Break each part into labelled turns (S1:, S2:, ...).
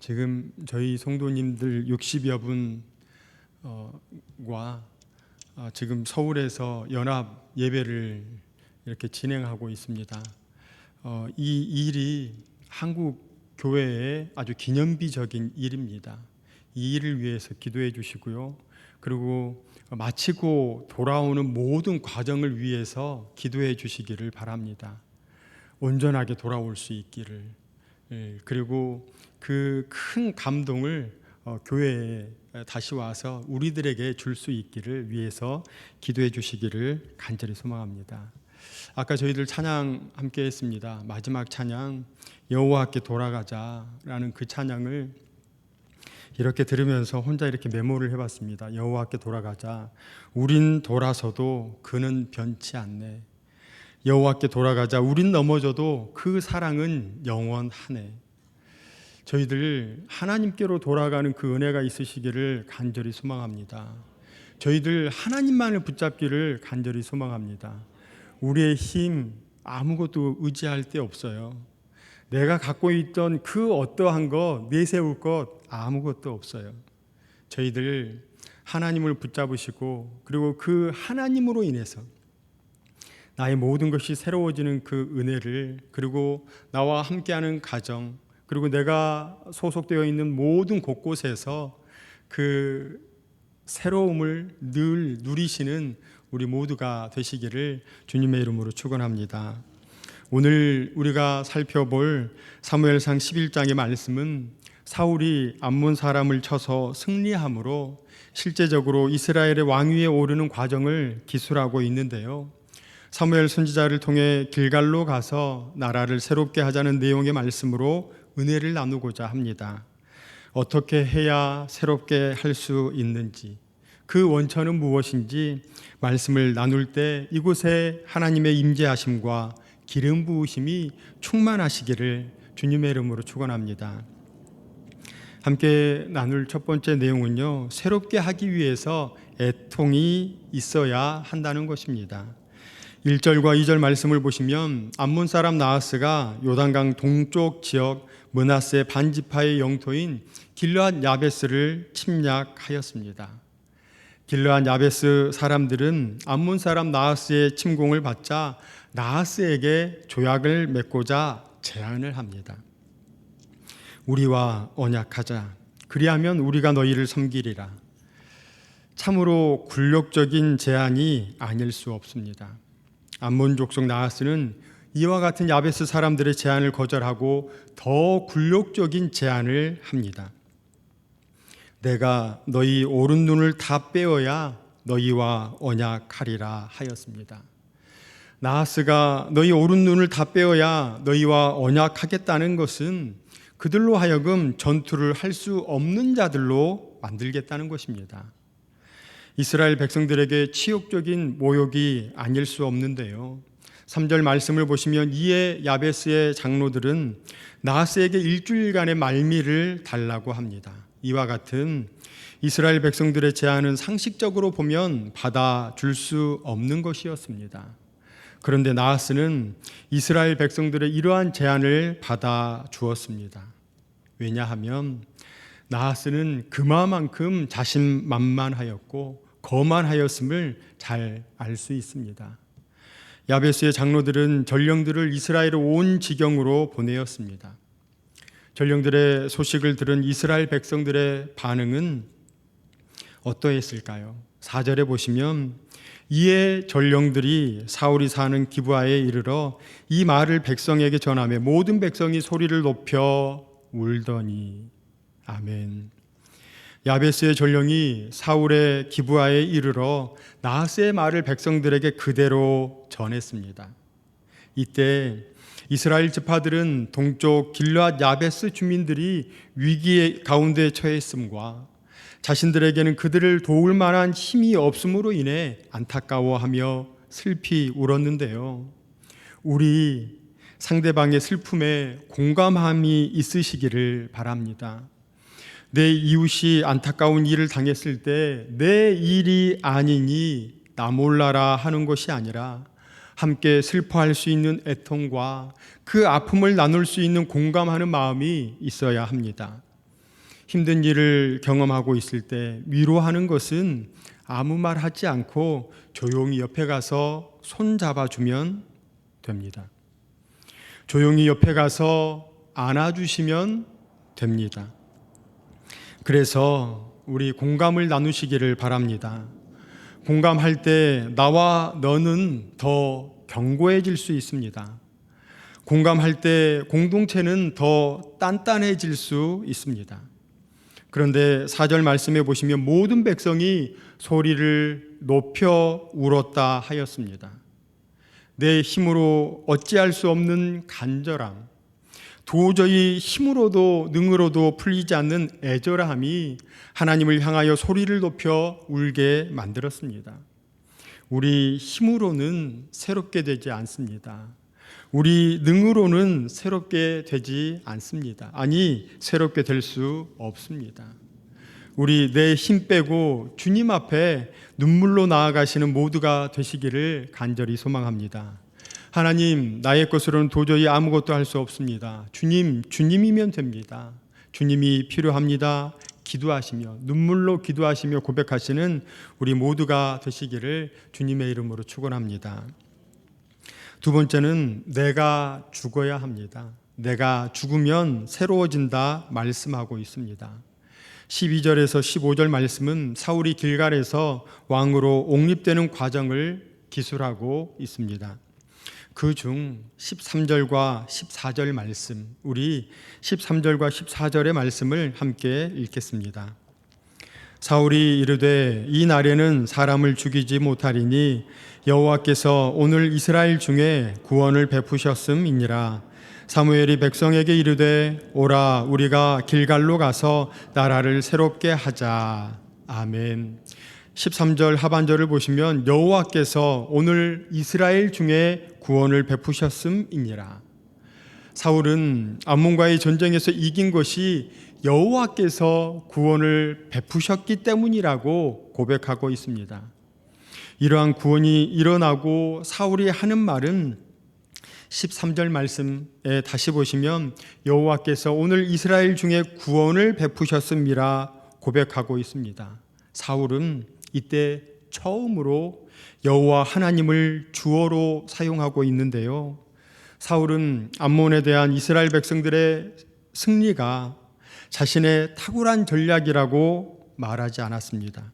S1: 지금 저희 성도님들 60여 분과 지금 서울에서 연합 예배를 이렇게 진행하고 있습니다. 이 일이 한국 교회의 아주 기념비적인 일입니다. 이 일을 위해서 기도해 주시고요. 그리고 마치고 돌아오는 모든 과정을 위해서 기도해 주시기를 바랍니다. 온전하게 돌아올 수 있기를. 그리고 그 큰 감동을 교회에 다시 와서 우리들에게 줄 수 있기를 위해서 기도해 주시기를 간절히 소망합니다. 아까 저희들 찬양 함께 했습니다. 마지막 찬양 여호와께 돌아가자라는 그 찬양을 이렇게 들으면서 혼자 이렇게 메모를 해봤습니다. 여호와께 돌아가자. 우린 돌아서도 그는 변치 않네. 여호와께 돌아가자. 우린 넘어져도 그 사랑은 영원하네. 저희들 하나님께로 돌아가는 그 은혜가 있으시기를 간절히 소망합니다. 저희들 하나님만을 붙잡기를 간절히 소망합니다. 우리의 힘 아무것도 의지할 데 없어요. 내가 갖고 있던 그 어떠한 것, 내세울 것 아무것도 없어요. 저희들 하나님을 붙잡으시고 그리고 그 하나님으로 인해서 나의 모든 것이 새로워지는 그 은혜를, 그리고 나와 함께하는 가정, 그리고 내가 소속되어 있는 모든 곳곳에서 그 새로움을 늘 누리시는 우리 모두가 되시기를 주님의 이름으로 축원합니다. 오늘 우리가 살펴볼 사무엘상 11장의 말씀은 사울이 암몬 사람을 쳐서 승리함으로 실제적으로 이스라엘의 왕위에 오르는 과정을 기술하고 있는데요. 사무엘 선지자를 통해 길갈로 가서 나라를 새롭게 하자는 내용의 말씀으로 은혜를 나누고자 합니다. 어떻게 해야 새롭게 할 수 있는지, 그 원천은 무엇인지 말씀을 나눌 때 이곳에 하나님의 임재하심과 기름 부으심이 충만하시기를 주님의 이름으로 축원합니다. 함께 나눌 첫 번째 내용은요, 새롭게 하기 위해서 애통이 있어야 한다는 것입니다. 1절과 2절 말씀을 보시면 암몬 사람 나하스가 요단강 동쪽 지역 므낫세 반지파의 영토인 길르앗 야베스를 침략하였습니다. 길르앗 야베스 사람들은 암몬 사람 나하스의 침공을 받자 나하스에게 조약을 맺고자 제안을 합니다. 우리와 언약하자. 그리하면 우리가 너희를 섬기리라. 참으로 굴욕적인 제안이 아닐 수 없습니다. 암몬 족속 나하스는 이와 같은 야베스 사람들의 제안을 거절하고 더 굴욕적인 제안을 합니다. 내가 너희 오른 눈을 다 빼어야 너희와 언약하리라 하였습니다. 나하스가 너희 오른 눈을 다 빼어야 너희와 언약하겠다는 것은 그들로 하여금 전투를 할 수 없는 자들로 만들겠다는 것입니다. 이스라엘 백성들에게 치욕적인 모욕이 아닐 수 없는데요. 3절 말씀을 보시면 이에 야베스의 장로들은 나하스에게 일주일간의 말미를 달라고 합니다. 이와 같은 이스라엘 백성들의 제안은 상식적으로 보면 받아줄 수 없는 것이었습니다. 그런데 나하스는 이스라엘 백성들의 이러한 제안을 받아주었습니다. 왜냐하면 나하스는 그만큼 자신만만하였고 거만하였음을 잘 알 수 있습니다. 야베스의 장로들은 전령들을 이스라엘의 온 지경으로 보내었습니다. 전령들의 소식을 들은 이스라엘 백성들의 반응은 어떠했을까요? 4절에 보시면 이에 전령들이 사울이 사는 기브아에 이르러 이 말을 백성에게 전하며 모든 백성이 소리를 높여 울더니. 아멘. 야베스의 전령이 사울의 기브아에 이르러 나하스의 말을 백성들에게 그대로 전했습니다. 이때 이스라엘 지파들은 동쪽 길르앗 야베스 주민들이 위기 가운데 처했음과 자신들에게는 그들을 도울 만한 힘이 없음으로 인해 안타까워하며 슬피 울었는데요. 우리 상대방의 슬픔에 공감함이 있으시기를 바랍니다. 내 이웃이 안타까운 일을 당했을 때 내 일이 아니니 나 몰라라 하는 것이 아니라 함께 슬퍼할 수 있는 애통과 그 아픔을 나눌 수 있는 공감하는 마음이 있어야 합니다. 힘든 일을 경험하고 있을 때 위로하는 것은 아무 말 하지 않고 조용히 옆에 가서 손 잡아주면 됩니다. 조용히 옆에 가서 안아주시면 됩니다. 그래서 우리 공감을 나누시기를 바랍니다. 공감할 때 나와 너는 더 견고해질 수 있습니다. 공감할 때 공동체는 더 단단해질 수 있습니다. 그런데 4절 말씀해 보시면 모든 백성이 소리를 높여 울었다 하였습니다. 내 힘으로 어찌할 수 없는 간절함, 도저히 힘으로도 능으로도 풀리지 않는 애절함이 하나님을 향하여 소리를 높여 울게 만들었습니다. 우리 힘으로는 새롭게 되지 않습니다. 우리 능으로는 새롭게 되지 않습니다. 아니, 새롭게 될 수 없습니다. 우리 내 힘 빼고 주님 앞에 눈물로 나아가시는 모두가 되시기를 간절히 소망합니다. 하나님, 나의 것으로는 도저히 아무것도 할 수 없습니다. 주님이면 됩니다. 주님이 필요합니다. 기도하시며 눈물로 기도하시며 고백하시는 우리 모두가 되시기를 주님의 이름으로 축원합니다. 두 번째는 내가 죽어야 합니다. 내가 죽으면 새로워진다 말씀하고 있습니다. 12절에서 15절 말씀은 사울이 길갈에서 왕으로 옹립되는 과정을 기술하고 있습니다. 그중 13절과 14절 말씀, 우리 13절과 14절의 말씀을 함께 읽겠습니다. 사울이 이르되 이 날에는 사람을 죽이지 못하리니 여호와께서 오늘 이스라엘 중에 구원을 베푸셨음이니라. 사무엘이 백성에게 이르되 오라 우리가 길갈로 가서 나라를 새롭게 하자. 아멘. 13절 하반절을 보시면 여호와께서 오늘 이스라엘 중에 구원을 베푸셨음이니라. 사울은 암몬과의 전쟁에서 이긴 것이 여호와께서 구원을 베푸셨기 때문이라고 고백하고 있습니다. 이러한 구원이 일어나고 사울이 하는 말은 13절 말씀에 다시 보시면 여호와께서 오늘 이스라엘 중에 구원을 베푸셨음이라 고백하고 있습니다. 사울은 이때 처음으로 여호와 하나님을 주어로 사용하고 있는데요. 사울은 암몬에 대한 이스라엘 백성들의 승리가 자신의 탁월한 전략이라고 말하지 않았습니다.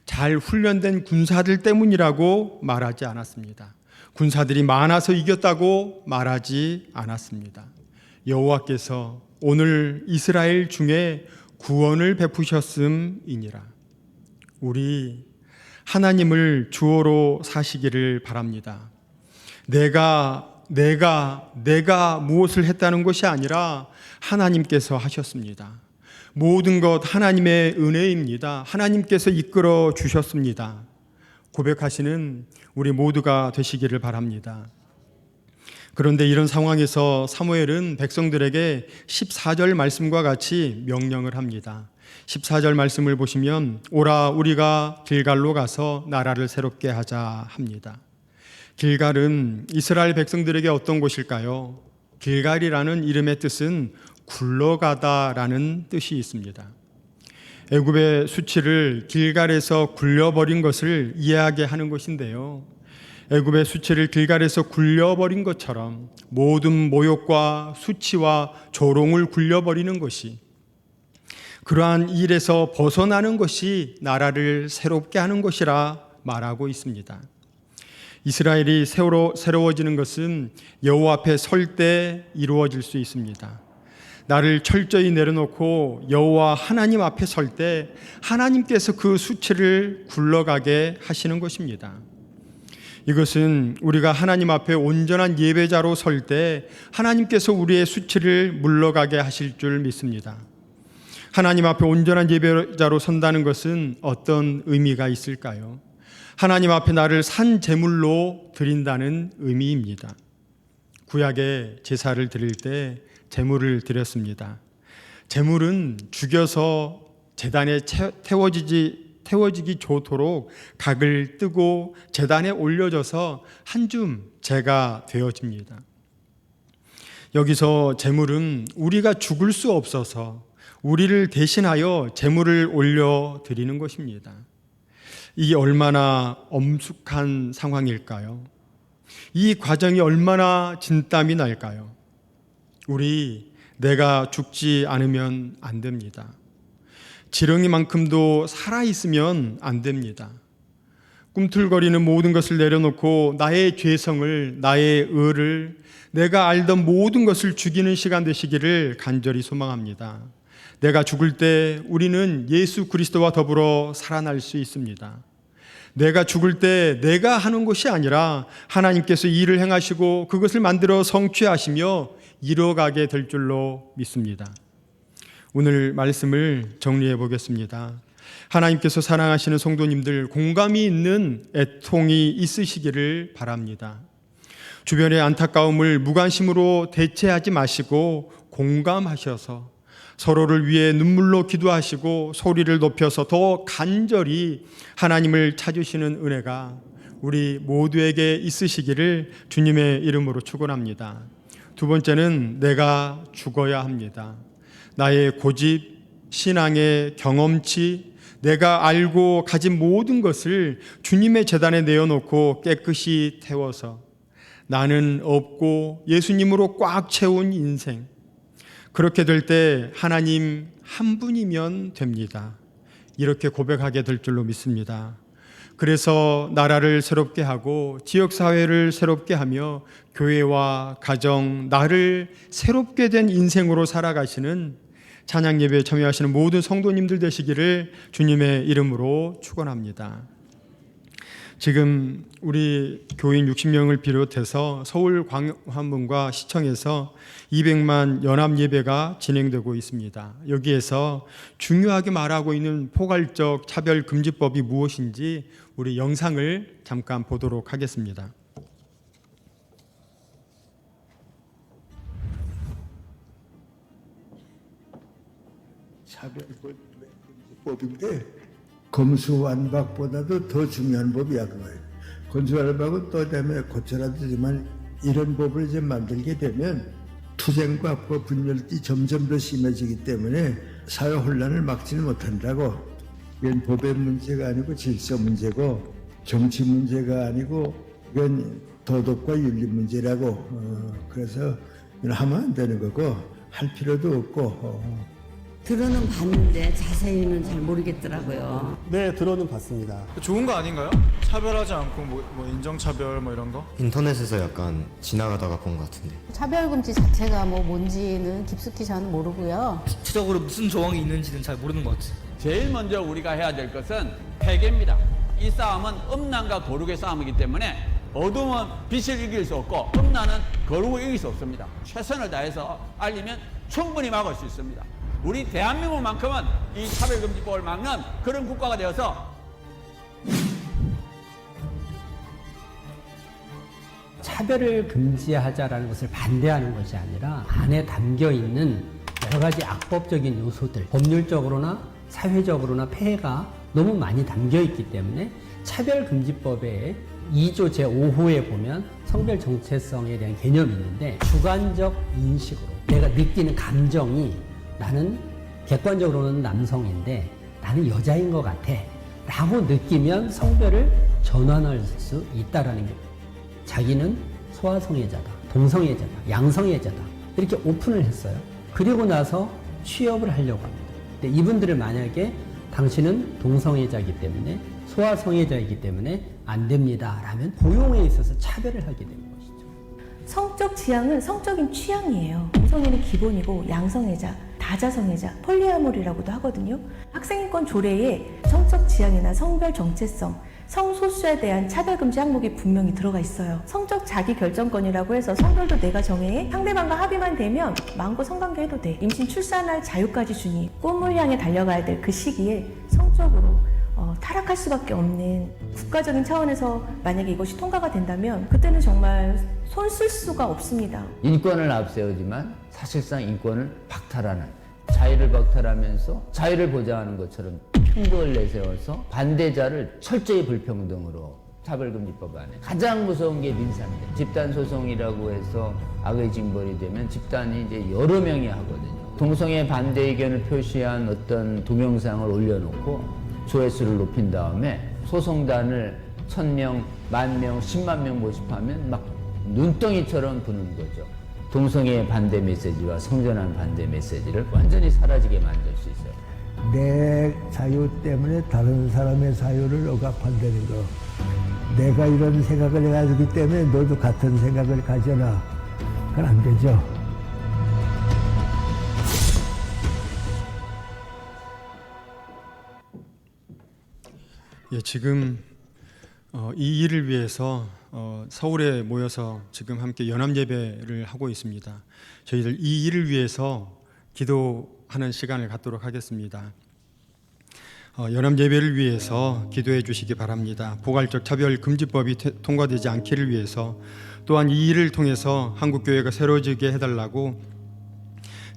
S1: 잘 훈련된 군사들 때문이라고 말하지 않았습니다. 군사들이 많아서 이겼다고 말하지 않았습니다. 여호와께서 오늘 이스라엘 중에 구원을 베푸셨음이니라. 우리 하나님을 주어로 사시기를 바랍니다. 내가 무엇을 했다는 것이 아니라 하나님께서 하셨습니다. 모든 것 하나님의 은혜입니다. 하나님께서 이끌어 주셨습니다. 고백하시는 우리 모두가 되시기를 바랍니다. 그런데 이런 상황에서 사무엘은 백성들에게 14절 말씀과 같이 명령을 합니다. 14절 말씀을 보시면 오라 우리가 길갈로 가서 나라를 새롭게 하자 합니다. 길갈은 이스라엘 백성들에게 어떤 곳일까요? 길갈이라는 이름의 뜻은 굴러가다라는 뜻이 있습니다. 애굽의 수치를 길갈에서 굴려버린 것을 이해하게 하는 것인데요. 애굽의 수치를 길갈에서 굴려버린 것처럼 모든 모욕과 수치와 조롱을 굴려버리는 것이, 그러한 일에서 벗어나는 것이 나라를 새롭게 하는 것이라 말하고 있습니다. 이스라엘이 새로워지는 것은 여호와 앞에 설 때 이루어질 수 있습니다. 나를 철저히 내려놓고 여호와 하나님 앞에 설 때 하나님께서 그 수치를 굴러가게 하시는 것입니다. 이것은 우리가 하나님 앞에 온전한 예배자로 설 때 하나님께서 우리의 수치를 물러가게 하실 줄 믿습니다. 하나님 앞에 온전한 예배자로 선다는 것은 어떤 의미가 있을까요? 하나님 앞에 나를 산 제물로 드린다는 의미입니다. 구약의 제사를 드릴 때 제물을 드렸습니다. 제물은 죽여서 제단에 태워지기 좋도록 각을 뜨고 제단에 올려져서 한 줌 제가 되어집니다. 여기서 제물은 우리가 죽을 수 없어서 우리를 대신하여 제물을 올려 드리는 것입니다. 이게 얼마나 엄숙한 상황일까요? 이 과정이 얼마나 진땀이 날까요? 내가 죽지 않으면 안 됩니다. 지렁이만큼도 살아있으면 안 됩니다. 꿈틀거리는 모든 것을 내려놓고 나의 죄성을, 나의 의를, 내가 알던 모든 것을 죽이는 시간 되시기를 간절히 소망합니다. 내가 죽을 때 우리는 예수 그리스도와 더불어 살아날 수 있습니다. 내가 죽을 때 내가 하는 것이 아니라 하나님께서 일을 행하시고 그것을 만들어 성취하시며 이뤄가게 될 줄로 믿습니다. 오늘 말씀을 정리해 보겠습니다. 하나님께서 사랑하시는 성도님들, 공감이 있는 애통이 있으시기를 바랍니다. 주변의 안타까움을 무관심으로 대체하지 마시고 공감하셔서 서로를 위해 눈물로 기도하시고 소리를 높여서 더 간절히 하나님을 찾으시는 은혜가 우리 모두에게 있으시기를 주님의 이름으로 축원합니다. 두 번째는 내가 죽어야 합니다. 나의 고집, 신앙의 경험치, 내가 알고 가진 모든 것을 주님의 제단에 내어놓고 깨끗이 태워서 나는 없고 예수님으로 꽉 채운 인생, 그렇게 될 때 하나님 한 분이면 됩니다. 이렇게 고백하게 될 줄로 믿습니다. 그래서 나라를 새롭게 하고 지역사회를 새롭게 하며 교회와 가정, 나를 새롭게 된 인생으로 살아가시는 찬양 예배에 참여하시는 모든 성도님들 되시기를 주님의 이름으로 축원합니다. 지금 우리 교인 60명을 비롯해서 서울 광화문과 시청에서 200만 연합 예배가 진행되고 있습니다. 여기에서 중요하게 말하고 있는 포괄적 차별금지법이 무엇인지 우리 영상을 잠깐 보도록 하겠습니다.
S2: 차별금지법인데 검수완박보다도 더 중요한 법이야 그거예요. 검수완박은 또 다음에 고쳐라 되지만 이런 법을 이제 만들게 되면 투쟁과 법 분열이 점점 더 심해지기 때문에 사회 혼란을 막지는 못한다고. 이건 법의 문제가 아니고 질서 문제고 정치 문제가 아니고 이건 도덕과 윤리 문제라고. 그래서 이건 하면 안 되는 거고 할 필요도 없고.
S3: 들어는 봤는데 자세히는 잘 모르겠더라고요.
S4: 네, 들어는 봤습니다.
S5: 좋은 거 아닌가요? 차별하지 않고 뭐 인정차별 뭐 이런 거?
S6: 인터넷에서 약간 지나가다가 본 것 같은데.
S7: 차별금지 자체가 뭔지는 깊숙이 저는 모르고요.
S8: 구체적으로 무슨 조항이 있는지는 잘 모르는 것 같아요.
S9: 제일 먼저 우리가 해야 될 것은 회개입니다. 이 싸움은 음란과 거룩의 싸움이기 때문에 어둠은 빛을 이길 수 없고 음란은 거룩을 이길 수 없습니다. 최선을 다해서 알리면 충분히 막을 수 있습니다. 우리 대한민국만큼은 이 차별금지법을 막는 그런 국가가 되어서
S10: 차별을 금지하자라는 것을 반대하는 것이 아니라 안에 담겨 있는 여러 가지 악법적인 요소들, 법률적으로나 사회적으로나 폐해가 너무 많이 담겨 있기 때문에 차별금지법의 2조 제5호에 보면 성별 정체성에 대한 개념이 있는데 주관적 인식으로 내가 느끼는 감정이 나는 객관적으로는 남성인데 나는 여자인 것 같아 라고 느끼면 성별을 전환할 수 있다라는 게, 자기는 소아성애자다, 동성애자다, 양성애자다 이렇게 오픈을 했어요. 그리고 나서 취업을 하려고 합니다. 근데 이분들을 만약에 당신은 동성애자이기 때문에 소아성애자이기 때문에 안 됩니다 라면 고용에 있어서 차별을 하게 되는 것이죠.
S11: 성적 지향은 성적인 취향이에요. 동성애는 기본이고 양성애자, 다자성애자, 폴리아모리라고도 하거든요. 학생인권 조례에 성적 지향이나 성별 정체성, 성소수에 대한 차별금지 항목이 분명히 들어가 있어요. 성적 자기결정권이라고 해서 성별도 내가 정해, 상대방과 합의만 되면 마음껏 성관계 해도 돼. 임신 출산할 자유까지 주니 꿈을 향해 달려가야 될 그 시기에 성적으로 타락할 수밖에 없는, 국가적인 차원에서 만약에 이것이 통과가 된다면 그때는 정말 손 쓸 수가 없습니다.
S12: 인권을 앞세우지만 사실상 인권을 박탈하는, 자유를 박탈하면서 자유를 보장하는 것처럼 평등을 내세워서 반대자를 철저히 불평등으로, 차별금지법 안에 가장 무서운 게 민사입니다. 집단소송이라고 해서 악의 징벌이 되면 집단이 이제 여러 명이 하거든요. 동성애 반대 의견을 표시한 어떤 동영상을 올려놓고 조회수를 높인 다음에 소송단을 1000명, 10,000명, 10만 명 모집하면 막 눈덩이처럼 부는 거죠. 동성애 반대 메시지와 성전환 반대 메시지를 완전히 사라지게 만들 수 있어요.
S2: 내 자유 때문에 다른 사람의 자유를 억압한다는 거. 내가 이런 생각을 가지기 때문에 너도 같은 생각을 가져라. 그건 안 되죠.
S1: 예, 지금 이 일을 위해서 서울에 모여서 지금 함께 연합 예배를 하고 있습니다. 저희들 이 일을 위해서 기도하는 시간을 갖도록 하겠습니다. 연합 예배를 위해서 기도해 주시기 바랍니다. 포괄적 차별 금지법이 통과되지 않기를 위해서, 또한 이 일을 통해서 한국 교회가 새로워지게 해달라고,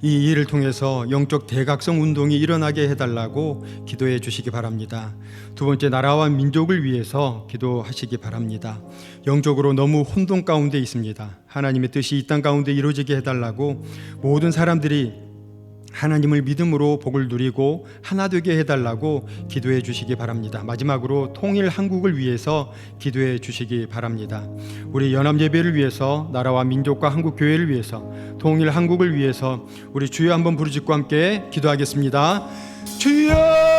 S1: 이 일을 통해서 영적 대각성 운동이 일어나게 해달라고 기도해 주시기 바랍니다. 두 번째, 나라와 민족을 위해서 기도하시기 바랍니다. 영적으로 너무 혼돈 가운데 있습니다. 하나님의 뜻이 이 땅 가운데 이루어지게 해달라고, 모든 사람들이 하나님을 믿음으로 복을 누리고 하나 되게 해달라고 기도해 주시기 바랍니다. 마지막으로 통일 한국을 위해서 기도해 주시기 바랍니다. 우리 연합 예배를 위해서, 나라와 민족과 한국 교회를 위해서, 통일 한국을 위해서 우리 주여 한번 부르짖고 함께 기도하겠습니다. 주여!